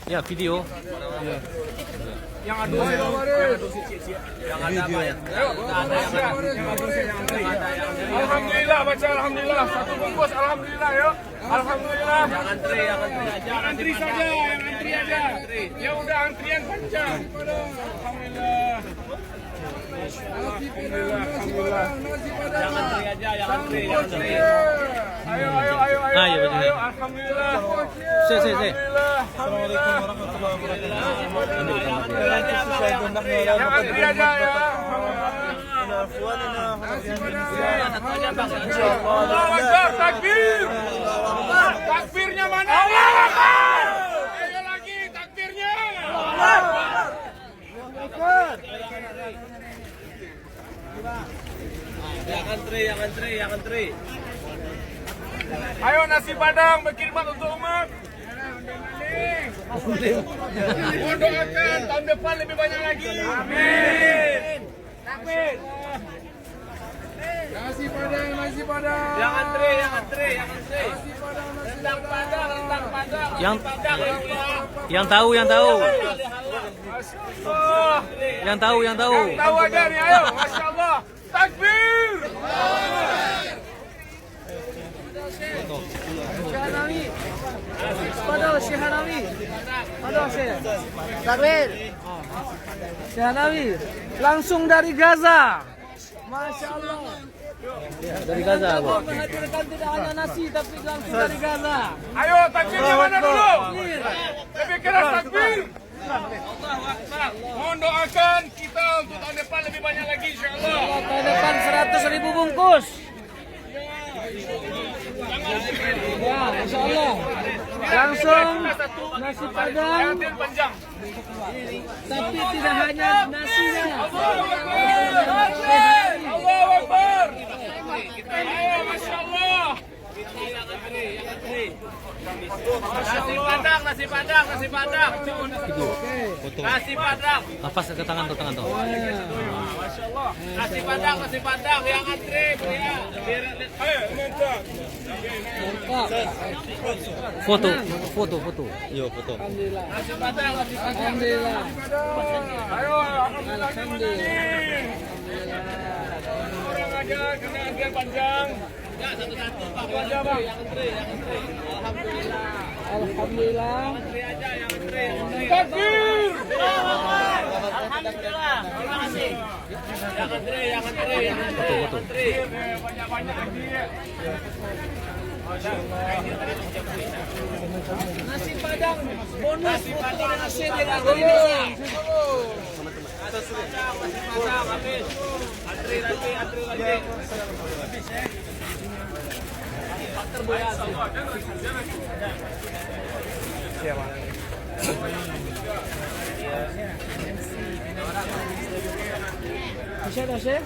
Ya, video. Yang adu yang ada apa ya? Alhamdulillah, baca alhamdulillah. Satu bungkus alhamdulillah ya. Alhamdulillah. Yang antri aja. Yang antri aja. Ya udah antrian panjang. Alhamdulillah. Alhamdulillah. Yang antri aja, yang antri. Ayo. Alhamdulillah. Alhamdulillah. Assalamualaikum warahmatullahi wabarakatuh. Yang antri aja ya. Allahu Akbar, takbir. Takbirnya mana? Allahu Akbar. Ayo lagi takbirnya. Allahu Akbar. Yang antri. Ayo nasi padang berkhidmat untuk umat. Mohon doakan tahun depan lebih banyak lagi. Amin. Takbir. Nasi padang. Yang antri. Rendang padang. Yang tahu. Yang tahu. Yang tahu aja nih, ayo. Masya Allah. Takbir. Takbir. Syahnawi langsung dari Gaza. Masya Allah. Dari Gaza, Bu. Menghadirkan tidak hanya nasi tapi langsung dari Gaza. Ayo takbirnya mana dulu? Lebih keras takbir. Allahu Akbar. Mohon doakan kita untuk tahun depan lebih banyak lagi insyaallah. Tahun depan 100.000 bungkus. Ya, Insya Allah. Langsung nasi padang. Tapi tidak hanya nasinya. Allahu Akbar. Ayo, Masya Allah. Nasi padang. Nasi padang. Lepas ke tangan tuh. Masya Allah. Nasi padang yang antri pria. Ayo, mantap. Foto. Yo, foto. Alhamdulillah. Nasi padang. Alhamdulillah. Ayo, alhamdulillah. Orang aja kena antrian panjang. Ya, satu-satu Pak. Aja, Bang. Yang antri. Alhamdulillah. Alhamdulillah. Antri aja yang antri. Takbir. Alhamdulillah. Terima kasih. Yang antri. Banyak-banyak lagi. Nasi padang bonus foto nasi dengan ini. Nasi padang habis. Antri lagi. Bisa, Chef?